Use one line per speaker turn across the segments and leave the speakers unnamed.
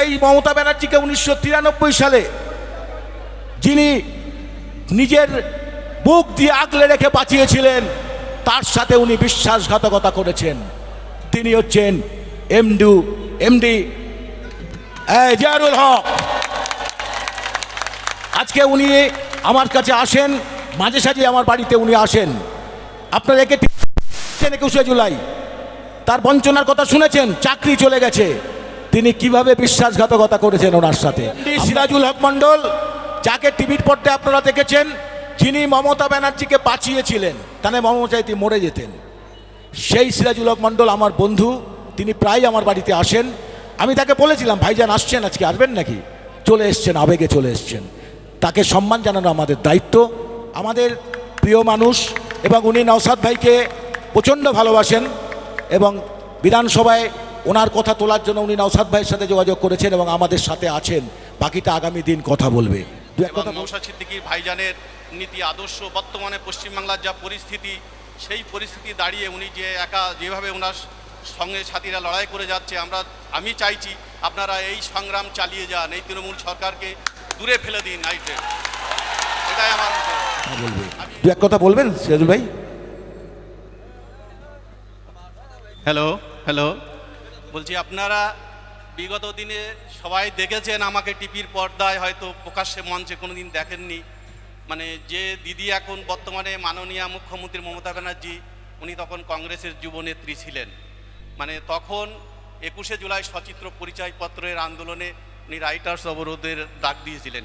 সেই মমতা ব্যানার্জিকে 1993 সালে যিনি নিজের বুক দিয়ে আগলে রেখে বাঁচিয়েছিলেন, তার সাথে উনি বিশ্বাসঘাতকতা করেছেন। তিনি হচ্ছেন এমডি জিয়াউল হক। আজকে উনি আমার কাছে আসেন, মাঝে সাঝে আমার বাড়িতে উনি আসেন। আপনারা একে 21শে জুলাই তার বঞ্চনার কথা শুনেছেন, চাকরি চলে গেছে। তিনি কিভাবে বিশ্বাসঘাতকতা করেছেন ওনার সাথে। সিরাজুল হক মণ্ডল, যাকে টিভির পর্দায় আপনারা দেখেছেন, যিনি মমতা ব্যানার্জিকে বাঁচিয়েছিলেন, তাহলে মমতা চাইতে মরে যেতেন। সেই সিরাজুল হক মণ্ডল আমার বন্ধু, তিনি প্রায় আমার বাড়িতে আসেন। আমি তাকে বলেছিলাম, ভাইজান আসছেন, আজকে আসবেন নাকি? চলে এসছেন, আবেগে চলে এসছেন। তাকে সম্মান জানানো আমাদের দায়িত্ব। আমাদের প্রিয় মানুষ, এবং উনি নওশাদ ভাইকে প্রচণ্ড ভালোবাসেন, এবং বিধানসভায় ওনার কথা তোলার জন্য উনি নওশাদ ভাইয়ের সাথে যোগাযোগ করেছেন এবং আমাদের সাথে আছেন। বাকিটা আগামী দিন কথা বলবে।
নওশাদ সিদ্দিকীর ভাইজানের নীতি আদর্শ, বর্তমানে পশ্চিমবাংলার যা পরিস্থিতি, সেই পরিস্থিতি দাঁড়িয়ে উনি যে একা যেভাবে ওনার সঙ্গে সাথীরা লড়াই করে যাচ্ছে, আমি চাইছি আপনারা এই সংগ্রাম চালিয়ে যান, এই তৃণমূল সরকারকে দূরে ফেলে দিন। এটাই আমার
বলবে। দু এক কথা বলবেন সিরাজুল ভাই?
হ্যালো, বলছি আপনারা বিগত দিনে সবাই দেখেছেন আমাকে টিভির পর্দায়, হয়তো প্রকাশ্যে মঞ্চে কোনোদিন দেখেননি। মানে যে দিদি এখন বর্তমানে মাননীয় মুখ্যমন্ত্রী মমতা ব্যানার্জি, উনি তখন কংগ্রেসের যুবনেত্রী ছিলেন। মানে তখন 21শে জুলাই সচিত্র পরিচয়পত্রের আন্দোলনে উনি রাইটার্স অবরোধের ডাক দিয়েছিলেন।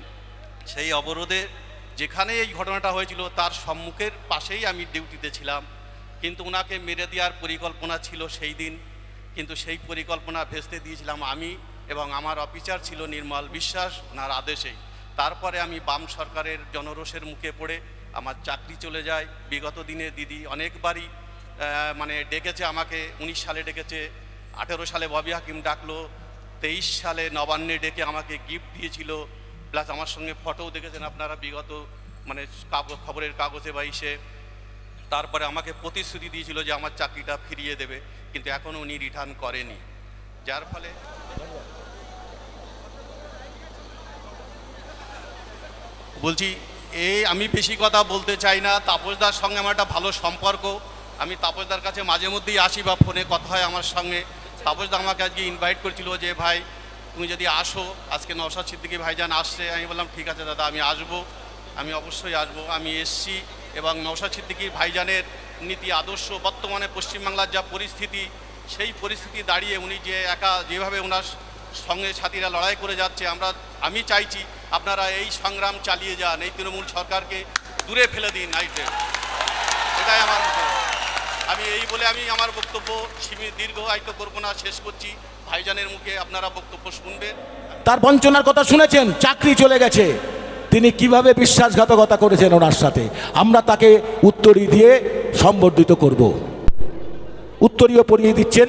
সেই অবরোধে যেখানে এই ঘটনাটা হয়েছিল তার সম্মুখের পাশেই আমি ডিউটিতে ছিলাম। কিন্তু ওনাকে মেরে দেওয়ার পরিকল্পনা ছিল সেই দিন, কিন্তু সেই পরিকল্পনা ভেস্তে দিয়েছিলাম আমি, এবং আমার অফিসার ছিল নির্মল বিশ্বাস, ওনার আদেশেই। তারপরে আমি বাম সরকারের জনরোষের মুখে পড়ে আমার চাকরি চলে যায়। বিগত দিনে দিদি অনেকবারই মানে ডেকেছে আমাকে, 19 সালে ডেকেছে, 18 সালে ববি হাকিম ডাকলো, 23 সালে নবান্নে ডেকে আমাকে গিফট দিয়েছিল, প্লাস আমার সঙ্গে ফটোও দেখেছেন আপনারা বিগত মানে খবরের কাগজে বা ইসে। তারপরে আমাকে প্রতিশ্রুতি দিয়েছিল যে আমার চাকরিটা ফিরিয়ে দেবে, কিন্তু এখনও উনি রিটার্ন করেনি। যার ফলে বলছি আমি বেশি কথা বলতে চাই না। তাপসদার সঙ্গে আমার একটা ভালো সম্পর্ক। আমি তাপসদার কাছে মাঝে মধ্যেই আসি বা ফোনে কথা হয় আমার সঙ্গে। তাপসদা আমাকে আজকে ইনভাইট করেছিল যে ভাই তুমি যদি আসো, আজকে নওশাদ সিদ্দিকী ভাইজান আসছে। আমি বললাম ঠিক আছে দাদা, আমি আসবো, আমি অবশ্যই আসবো। আমি এসছি, এবং নওশাদ সিদ্দিকীর ভাইজানের নীতি আদর্শ, বর্তমানে পশ্চিমবাংলার যা পরিস্থিতি, সেই পরিস্থিতি দাঁড়িয়ে উনি যে একা যেভাবে ওনার সঙ্গে সাথীরা লড়াই করে যাচ্ছে, আমি চাইছি আপনারা এই সংগ্রাম চালিয়ে যান, এই তৃণমূল সরকারকে দূরে ফেলে দিন। এটাই আমার আমি এই বলে আমি আমার বক্তব্য দীর্ঘায়িত করবো না, শেষ করছি। ভাইজানের মুখে আপনারা বক্তব্য শুনবেন।
তার বঞ্চনার কথা শুনেছেন, চাকরি চলে গেছে। তিনি কিভাবে বিশ্বাসঘাতকতা করেছেন ওনার সাথে, আমরা তাকে উত্তরী দিয়ে সম্বর্ধিত করব। উত্তরীয় পরিয়ে দিচ্ছেন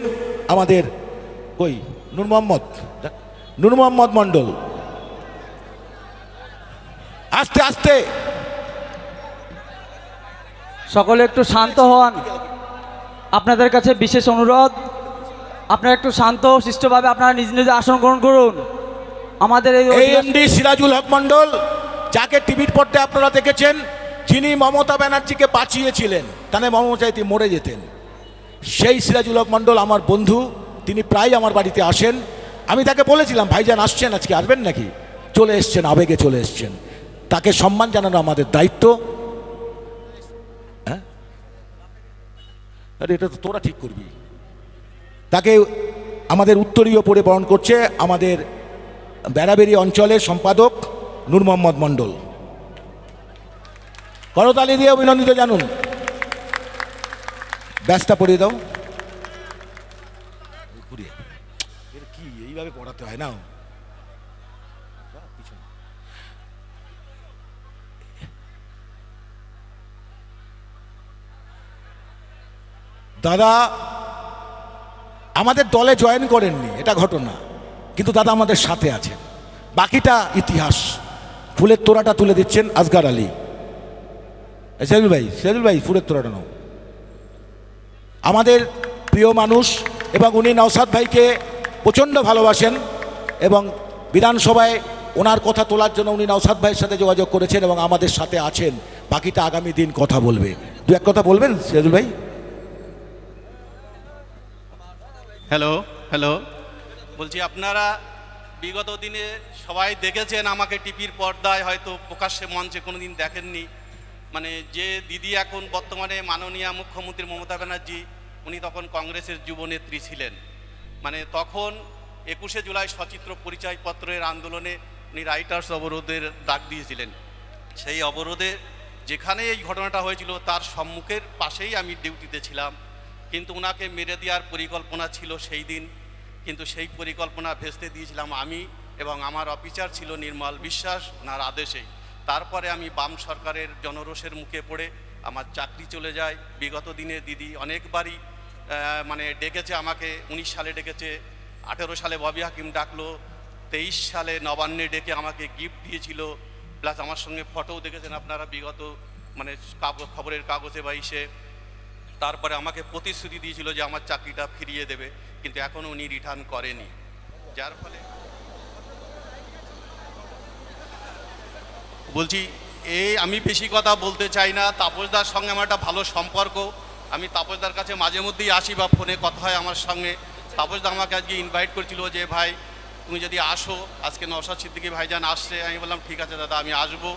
আমাদের নূর মোহাম্মদ মণ্ডল। আস্তে আস্তে
সকলে একটু শান্ত হন। আপনাদের কাছে বিশেষ অনুরোধ, আপনারা একটু শান্ত শিষ্টভাবে আপনারা নিজ নিজ আসন গ্রহণ করুন। আমাদের এই
এমডি সিরাজুল হক মণ্ডল, যাকে টিভির পর্দায় আপনারা দেখেছেন, যিনি মমতা ব্যানার্জিকে বাঁচিয়েছিলেন, তাহলে মমতা চাইতে মরে যেতেন। সেই সিরাজুল হক মণ্ডল আমার বন্ধু, তিনি প্রায় আমার বাড়িতে আসেন। আমি তাকে বলেছিলাম, ভাইজান আসছেন, আজকে আসবেন নাকি? চলে এসছেন, আবেগে চলে এসছেন। তাকে সম্মান জানানো আমাদের দায়িত্ব। হ্যাঁ, আরে এটা তো তোরা ঠিক করবি। তাকে আমাদের উত্তরীয় পরে বরণ করছে আমাদের বেড়াবেড়ি অঞ্চলের সম্পাদক নূর মোহাম্মদ মণ্ডল। করতালি দিয়ে অভিনন্দিত জানুন। ব্যাসটা পড়িয়ে দাও। কি এইভাবে পড়াতে হয় না? দাদা আমাদের দলে জয়েন করেননি, এটা ঘটনা, কিন্তু দাদা আমাদের সাথে আছেন। বাকিটা ইতিহাস। ফুলের তোড়াটা তুলে দিচ্ছেন আসগার আলী। সিরাজুল ভাই ফুলের তোড়াটা নাও। আমাদের প্রিয় মানুষ, এবং উনি নওশাদ ভাইকে প্রচণ্ড ভালোবাসেন, এবং বিধানসভায় ওনার কথা তোলার জন্য উনি নওশাদ ভাইয়ের সাথে যোগাযোগ করেছেন এবং আমাদের সাথে আছেন। বাকিটা আগামী দিন কথা বলবে। দু এক কথা বলবেন সিরাজুল ভাই?
হ্যালো হ্যালো, বলছি আপনারা বিগত দিনে সবাই দেখেছেন আমাকে টিভির পর্দায়, হয়তো প্রকাশ্যে মঞ্চে কোনো দিন দেখেননি। মানে যে দিদি এখন বর্তমানে মাননীয় মুখ্যমন্ত্রী মমতা ব্যানার্জি, উনি তখন কংগ্রেসের যুবনেত্রী ছিলেন। মানে তখন 21শে জুলাই সচিত্র পরিচয়পত্রের আন্দোলনে উনি রাইটার্স অবরোধের ডাক দিয়েছিলেন। সেই অবরোধে যেখানে এই ঘটনাটা হয়েছিল তার সম্মুখের পাশেই আমি ডিউটিতে ছিলাম, কিন্তু ওনাকে মেরে দেওয়ার পরিকল্পনা ছিল সেই দিন, কিন্তু সেই পরিকল্পনা ভেস্তে দিয়েছিলাম আমি এবং আমার অফিসার ছিল নির্মল বিশ্বাস, ওনার আদেশেই। তারপরে আমি বাম সরকারের জনরোষের মুখে পড়ে আমার চাকরি চলে যায়। বিগত দিনে দিদি অনেকবারই মানে ডেকেছে আমাকে, 19 সালে ডেকেছে, 18 সালে ববি হাকিম ডাকলো, 23 সালে নবান্নে ডেকে আমাকে গিফট দিয়েছিল, প্লাস আমার সঙ্গে ফটোও দেখেছেন আপনারা বিগত মানে খবরের কাগজে বা ইসে। তারপরে আমাকে প্রতিশ্রুতি দিয়েছিল যে আমার চাকরিটা ফিরিয়ে দেবে, কিন্তু এখনও উনি রিটার্ন করেনি। যার ফলে বলছি আমি বেশি কথা বলতে চাই না। তাপসদার সঙ্গে আমার একটা ভালো সম্পর্ক, আমি তাপসদার কাছে মাঝে মধ্যেই আসি বা ফোনে কথা হয় আমার সঙ্গে। তাপসদা আমাকে আজকে ইনভাইট করেছিল যে ভাই তুমি যদি আসো, আজকে নওশাদ সিদ্দিকী ভাইজান আসছে। আমি বললাম ঠিক আছে দাদা, আমি আসবো,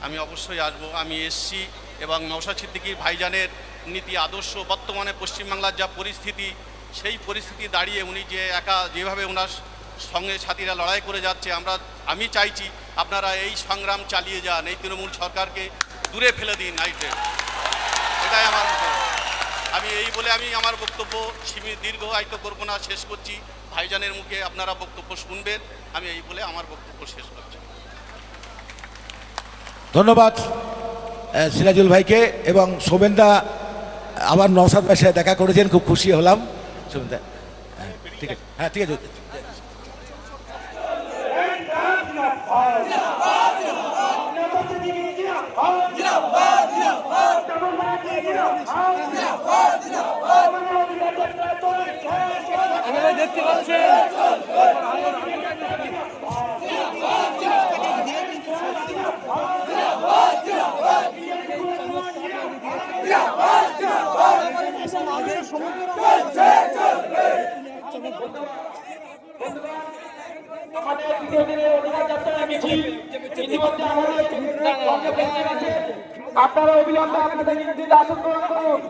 আমি অবশ্যই আসবো। আমি এসছি এবং নওশাদ সিদ্দিকী ভাইজানের নীতি আদর্শ, বর্তমানে পশ্চিমবাংলার যা পরিস্থিতি, সেই পরিস্থিতি দাঁড়িয়ে উনি যে একা যেভাবে ওনার সঙ্গে সাথীরা লড়াই করে যাচ্ছে, আমি চাইছি আপনারা এই সংগ্রাম চালিয়ে যান, এই তৃণমূল সরকারকে দূরে ফেলে দিন। এটাই আমার আমি এই বলে আমি আমার বক্তব্য দীর্ঘায়িত করবো না, শেষ করছি। ভাইজানের মুখে আপনারা বক্তব্য শুনবেন, আমি এই বলে আমার বক্তব্য শেষ করছি।
ধন্যবাদ সিরাজুল ভাইকে। এবং শোভেনদা আবার নওশাদ ভাইয়ের সাথে দেখা করেছেন, খুব খুশি হলাম। শোভেনদা ঠিক আছে, হ্যাঁ ঠিক আছে।
দেখতে পাচ্ছেন
আমাদের দ্বিতীয় দিনের অধিকার যাত্রা মিছিল ইতিমধ্যে আমাদের আপনারা অবিলম্বে আপনাদের নির্দিষ্ট আসন গ্রহণ করুন।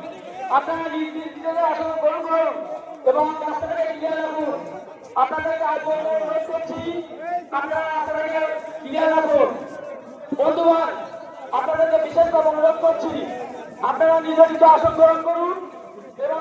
আপনারা নির্দিষ্ট আসন গ্রহণ করুন এবং রাস্তাটাকে ক্লিয়ার রাখুন। আপনাদেরকে আজ অনুরোধ করছি, আপনারা রাস্তাটাকে ক্লিয়ার রাখুন। বন্ধুগণ, আপনাদেরকে বিশেষভাবে অনুরোধ করছি, আপনারা নিজ নিজ আসন গ্রহণ করুন এবং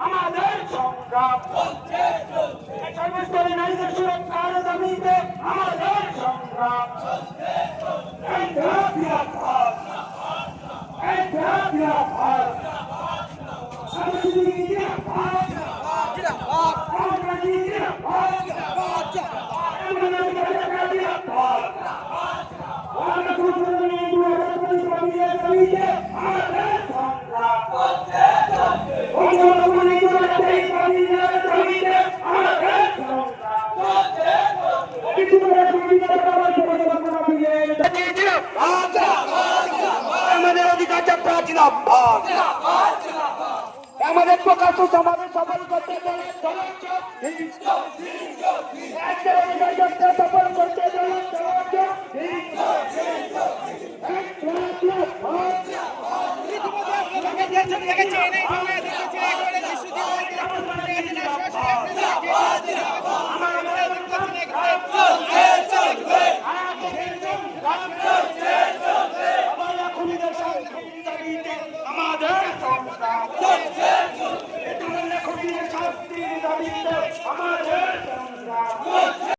আমাদের সংগ্রাম সর্বস্তরে নারীদের সুরক্ষার দাবিতে আমাদের সংগ্রাম আমাদের অধিকার যাত্রা জিন্দাবাদ, আমাদের প্রকাশ্য সমাবেশ সফল করতে অধিকার যাত্রা সফল করতে জ্যোতিরাদিত্য